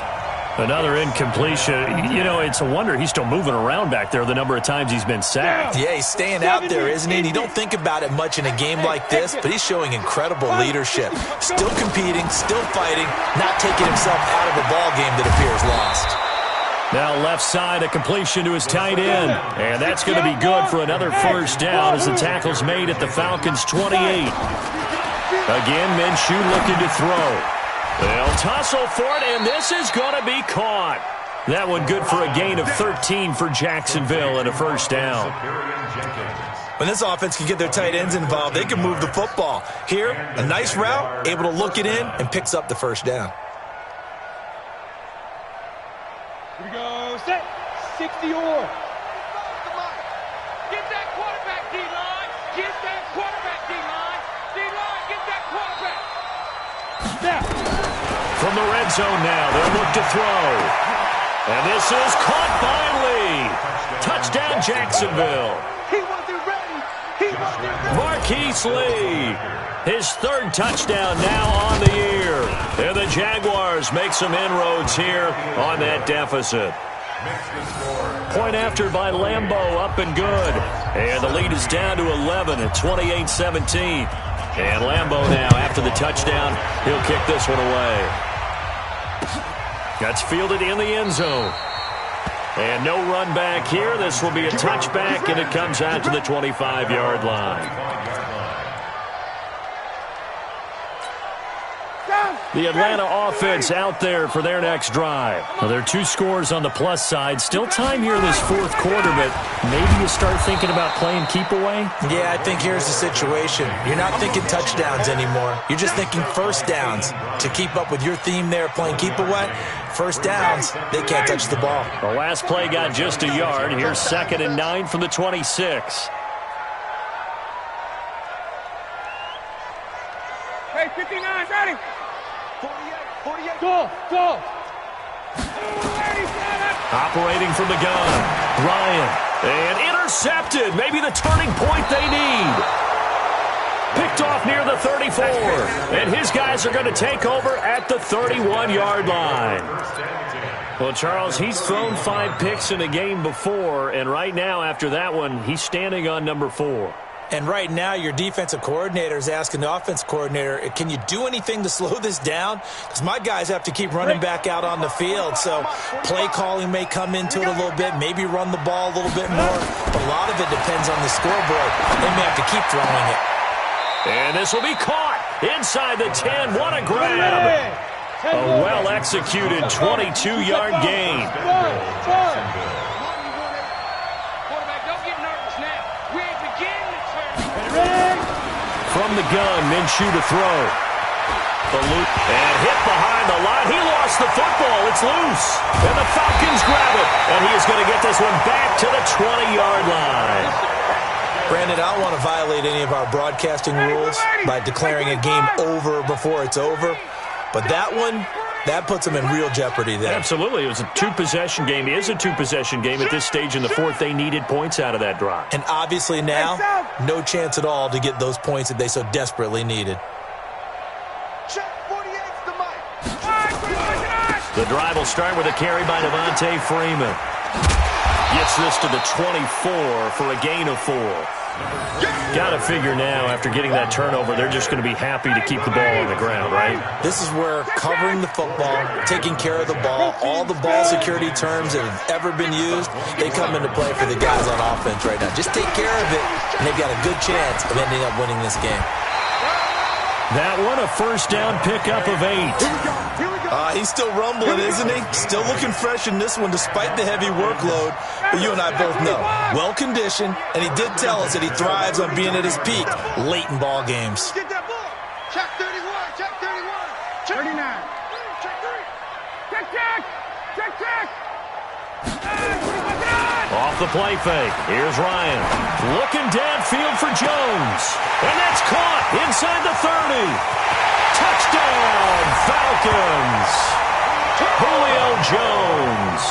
[SPEAKER 1] Another incompletion. You know, it's a wonder he's still moving around back there the number of times he's been sacked.
[SPEAKER 3] Yeah, he's staying out there, isn't he? And you don't think about it much in a game like this, but he's showing incredible leadership. Still competing, still fighting, not taking himself out of a ball game that appears lost.
[SPEAKER 1] Now left side, a completion to his tight end. And that's going to be good for another first down as the tackle's made at the Falcons' 28. Again, Minshew looking to throw. They'll tussle for it, and this is going to be caught. That one good for a gain of 13 for Jacksonville and a first down.
[SPEAKER 3] When this offense can get their tight ends involved, they can move the football. Here, a nice route, able to look it in, and picks up the first down.
[SPEAKER 4] Here we go, set, 60 or.
[SPEAKER 2] Get that quarterback, D-line. Get that quarterback, D-line. D-line, get that quarterback.
[SPEAKER 4] Snap.
[SPEAKER 1] From the red zone now, they'll look to throw. And this is caught by Lee. Touchdown, Jacksonville.
[SPEAKER 2] He wasn't ready. He wasn't ready.
[SPEAKER 1] Marquise Lee. His 3rd touchdown now on the year. And the Jaguars make some inroads here on that deficit. Point after by Lambeau, up and good. And the lead is down to 11 at 28-17. And Lambeau now, after the touchdown, he'll kick this one away. That's fielded in the end zone. And no run back here. This will be a touchback, and it comes out to the 25-yard line. The Atlanta offense out there for their next drive. Now, there are 2 scores on the plus side. Still time here in this 4th quarter, but maybe you start thinking about playing keep away?
[SPEAKER 3] Yeah, I think here's the situation. You're not thinking touchdowns anymore. You're just thinking first downs. To keep up with your theme there, playing keep away, first downs, they can't touch the ball.
[SPEAKER 1] The last play got just a yard. Here's 2nd and 9 from the 26.
[SPEAKER 2] Hey, 59, ready. 48.
[SPEAKER 4] Go.
[SPEAKER 1] Operating from the gun, Ryan. And intercepted. Maybe the turning point they need. Picked off near the 34. And his guys are going to take over at the 31-yard line. Well, Charles, he's thrown 5 picks in a game before. And right now, after that one, he's standing on number 4.
[SPEAKER 3] And right now, your defensive coordinator is asking the offense coordinator, can you do anything to slow this down? Because my guys have to keep running back out on the field. So play calling may come into it a little bit, maybe run the ball a little bit more. But a lot of it depends on the scoreboard. They may have to keep throwing it.
[SPEAKER 1] And this will be caught inside the 10. What a grab. A well-executed 22-yard gain. from the gun. Minshew to throw. The loop. And hit behind the line. He lost the football. It's loose. And the Falcons grab it. And he is going to get this one back to the 20-yard line.
[SPEAKER 3] Brandon, I don't want to violate any of our broadcasting rules by declaring a game over before it's over. But that one, that puts them in real jeopardy there.
[SPEAKER 1] Absolutely. It was a two-possession game. It is a two-possession game at this stage in the fourth. They needed points out of that drive.
[SPEAKER 3] And obviously now, no chance at all to get those points that they so desperately needed.
[SPEAKER 2] Check 48's the mic.
[SPEAKER 1] The drive will start with a carry by Devontae Freeman. Gets this to the 24 for a gain of 4. Got to figure now, after getting that turnover, they're just going to be happy to keep the ball on the ground, right?
[SPEAKER 3] This is where covering the football, taking care of the ball, all the ball security terms that have ever been used, they come into play for the guys on offense right now. Just take care of it, and they've got a good chance of ending up winning this game.
[SPEAKER 1] That one, a first down pickup of 8.
[SPEAKER 3] He's still rumbling, isn't he? Still looking fresh in this one despite the heavy workload. But you and I both know, well-conditioned, and he did tell us that he thrives on being at his peak late in ball games.
[SPEAKER 2] Get that ball. Check 31. Check 31. Check 39. Check 3.
[SPEAKER 1] Off the play fake. Here's Ryan. Looking downfield for Jones. And that's caught inside the 30. Touchdown, Falcons. Julio Jones.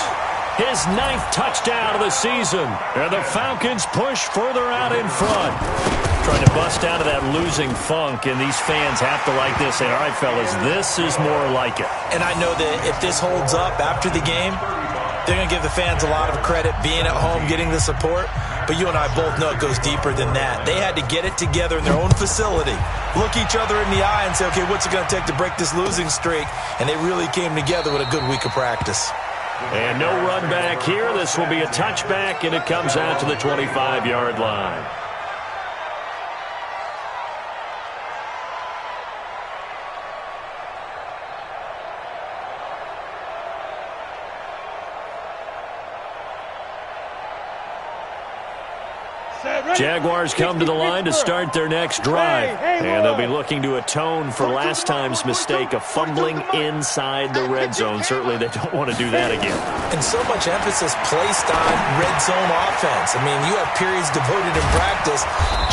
[SPEAKER 1] His 9th touchdown of the season. And the Falcons push further out in front. Trying to bust out of that losing funk, and these fans have to like this. Say, all right, fellas, this is more like it.
[SPEAKER 3] And I know that if this holds up after the game, they're going to give the fans a lot of credit being at home, getting the support. But you and I both know it goes deeper than that. They had to get it together in their own facility, look each other in the eye and say, okay, what's it going to take to break this losing streak? And they really came together with a good week of practice.
[SPEAKER 1] And no run back here. This will be a touchback, and it comes out to the 25-yard line. Jaguars come to the line to start their next drive. And they'll be looking to atone for last time's mistake of fumbling inside the red zone. Certainly they don't want to do that again.
[SPEAKER 3] And so much emphasis placed on red zone offense. I mean, you have periods devoted in practice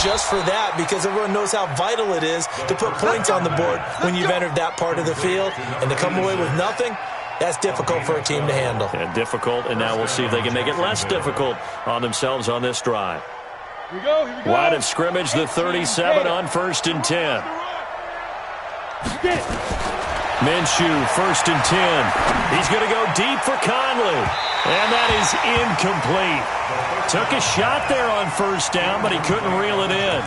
[SPEAKER 3] just for that because everyone knows how vital it is to put points on the board when you've entered that part of the field. And to come away with nothing, that's difficult for a team to handle.
[SPEAKER 1] And difficult, and now we'll see if they can make it less difficult on themselves on this drive.
[SPEAKER 4] Here we go.
[SPEAKER 1] Line of scrimmage, the 37 on 1st and 10. Minshew, 1st and 10. He's going to go deep for Conley. And that is incomplete. Took a shot there on 1st down, but he couldn't reel it in.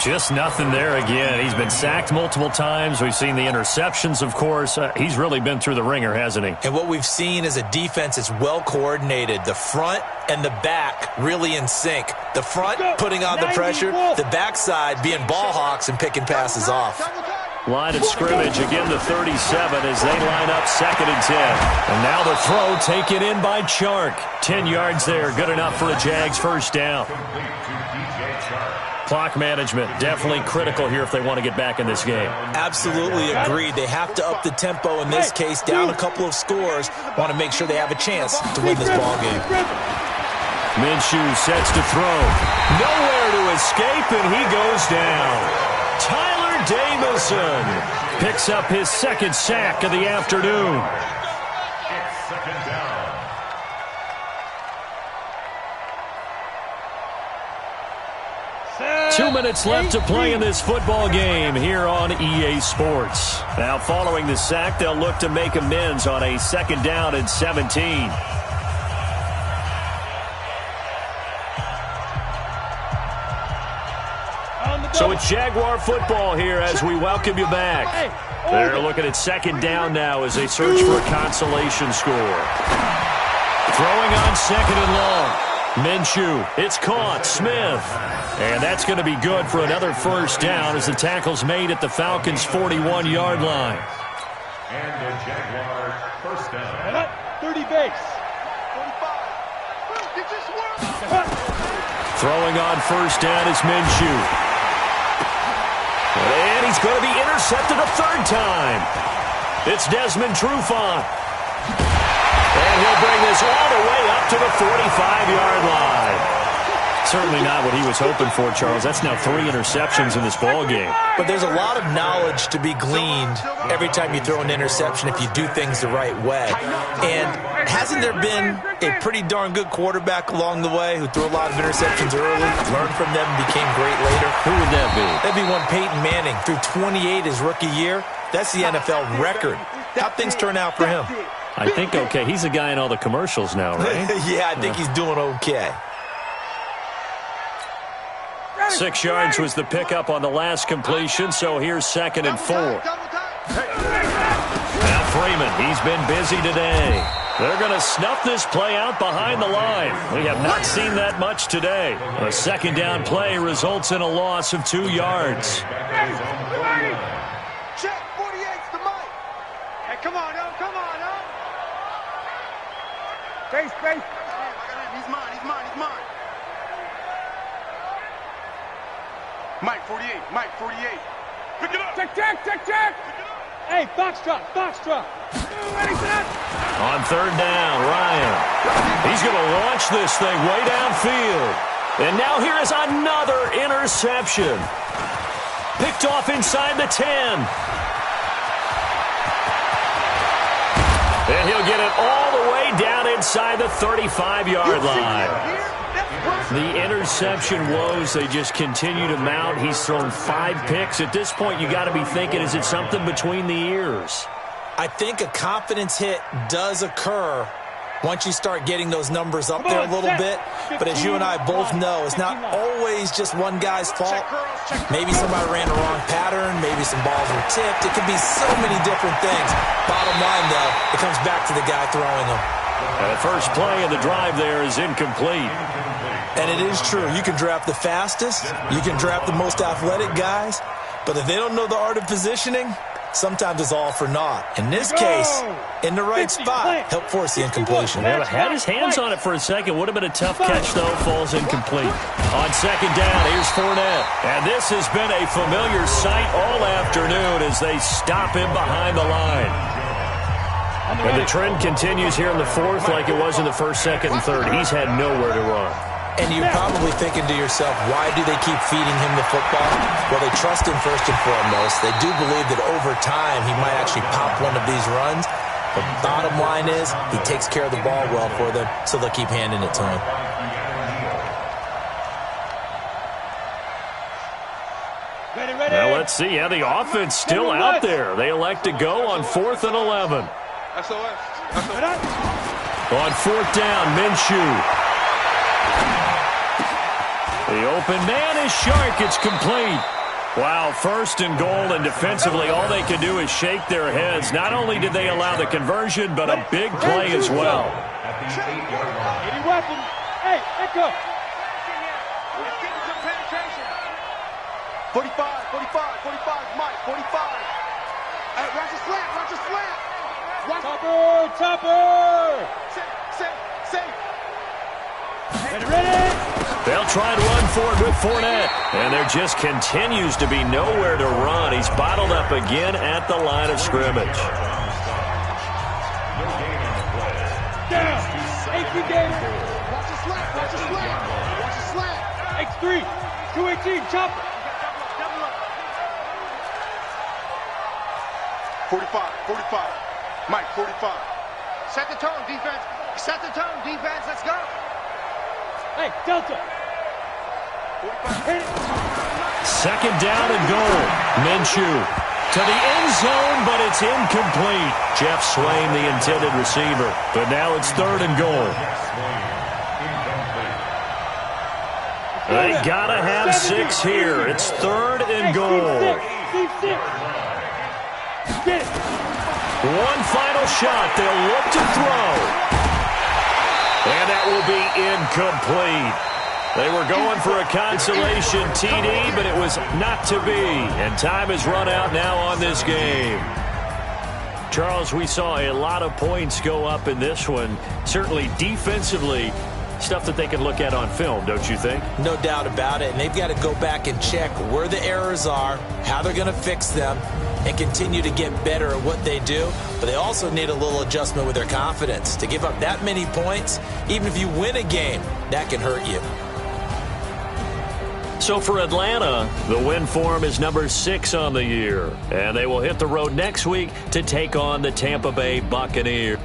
[SPEAKER 1] Just nothing there again. He's been sacked multiple times. We've seen the interceptions, of course. He's really been through the ringer, hasn't he?
[SPEAKER 3] And what we've seen is a defense that's well coordinated. The front and the back really in sync. The front putting on the pressure, the backside being ball hawks and picking passes off.
[SPEAKER 1] Line of scrimmage, again the 37 as they line up 2nd and 10. And now the throw taken in by Chark. 10 yards there, good enough for a Jags first down. Clock management, definitely critical here if they want to get back in this game.
[SPEAKER 3] Absolutely agreed. They have to up the tempo in this case, down a couple of scores. Want to make sure they have a chance to win this ball game.
[SPEAKER 1] Minshew sets to throw. Nowhere to escape, and he goes down. Tyler Davison picks up his 2nd sack of the afternoon.
[SPEAKER 5] It's 2nd down.
[SPEAKER 1] 2 minutes left to play in this football game here on EA Sports. Now, following the sack, they'll look to make amends on a 2nd down and 17. So it's Jaguar football here as we welcome you back. They're looking at 2nd down now as they search for a consolation score. Throwing on 2nd and long. Minshew, it's caught, Smith. And that's going to be good for another first down as the tackle's made at the Falcons' 41-yard line.
[SPEAKER 5] And the Jaguars first down.
[SPEAKER 4] 30 base.
[SPEAKER 2] 45. It just worked.
[SPEAKER 1] Throwing on first down is Minshew. he's going to be intercepted a third time. It's Desmond Trufant. And he'll bring this all the way up to the 45-yard line. Certainly not what he was hoping for, Charles. That's now 3 interceptions in this ball game.
[SPEAKER 3] But there's a lot of knowledge to be gleaned every time you throw an interception if you do things the right way. And hasn't there been a pretty darn good quarterback along the way who threw a lot of interceptions early, learned from them, and became great later?
[SPEAKER 1] Who would that be?
[SPEAKER 3] That'd be one Peyton Manning. Threw 28 his rookie year. That's the NFL record. How'd things turn out for him?
[SPEAKER 1] I think okay. He's the guy in all the commercials now, right?
[SPEAKER 3] Yeah, I think he's doing okay.
[SPEAKER 1] 6 yards was the pickup on the last completion, so here's 2nd and 4. Now Freeman, he's been busy today. They're going to snuff this play out behind the line. We have not seen that much today. A 2nd down play results in a loss of 2 yards.
[SPEAKER 2] Check, 48's the mic. Hey, come on, yo, come on, yo. Space. He's mine. Mike 48. Pick it up. Check. Hey, box drop. Ready, set.
[SPEAKER 1] On 3rd down, Ryan. He's going to launch this thing way downfield. And now here is another interception. Picked off inside the 10. And he'll get it all the way down inside the 35-yard line. The interception woes, they just continue to mount. He's thrown 5 picks. At this point, you got to be thinking, is it something between the ears?
[SPEAKER 3] I think a confidence hit does occur once you start getting those numbers up there a little bit. But as you and I both know, it's not always just one guy's fault. Maybe somebody ran the wrong pattern. Maybe some balls were tipped. It could be so many different things. Bottom line, though, it comes back to the guy throwing them.
[SPEAKER 1] The first play of the drive there is incomplete.
[SPEAKER 3] And it is true. You can draft the fastest. You can draft the most athletic guys. But if they don't know the art of positioning, sometimes it's all for naught. In this case, in the right spot, helped force the incompletion.
[SPEAKER 1] Yeah, had his hands on it for a second. Would have been a tough catch, though. Falls incomplete. On 2nd down, here's Fournette. And this has been a familiar sight all afternoon as they stop him behind the line. And the trend continues here in the 4th like it was in the 1st, 2nd, and 3rd. He's had nowhere to run.
[SPEAKER 3] And you're probably thinking to yourself, why do they keep feeding him the football? Well, they trust him first and foremost. They do believe that over time he might actually pop one of these runs. But bottom line is he takes care of the ball well for them, so they'll keep handing it to him.
[SPEAKER 2] Ready.
[SPEAKER 1] Now let's see how the offense still out there. They elect to go on 4th and 11. On 4th down, Minshew. The open man is Shark. It's complete. Wow, 1st and goal, and defensively all they can do is shake their heads. Not only did they allow the conversion, but a big play as well.
[SPEAKER 2] Any weapon. Hey, echo. 45, Mike, 45. Hey, watch the slant. Topper. Safe. Ready.
[SPEAKER 1] They'll try and run for it with Fournette. And there just continues to be nowhere to run. He's bottled up again at the line of scrimmage.
[SPEAKER 2] Down. H3 game. Watch the slant. X3. 218. Chopper. 45. Mike, 45. Set the tone, defense. Let's go. Hey, Delta.
[SPEAKER 1] 2nd down and goal. Minshew to the end zone, but it's incomplete. Jeff Swain, the intended receiver. But now it's 3rd and goal. They gotta have 6 here. It's 3rd and goal. One final shot. They'll look to throw. And that will be incomplete. They were going for a consolation TD, but it was not to be. And time has run out now on this game. Charles, we saw a lot of points go up in this one. Certainly defensively, stuff that they can look at on film, don't you think?
[SPEAKER 3] No doubt about it. And they've got to go back and check where the errors are, how they're going to fix them, and continue to get better at what they do. But they also need a little adjustment with their confidence. To give up that many points, even if you win a game, that can hurt you.
[SPEAKER 1] So for Atlanta, the win form is number 6 on the year. And they will hit the road next week to take on the Tampa Bay Buccaneers.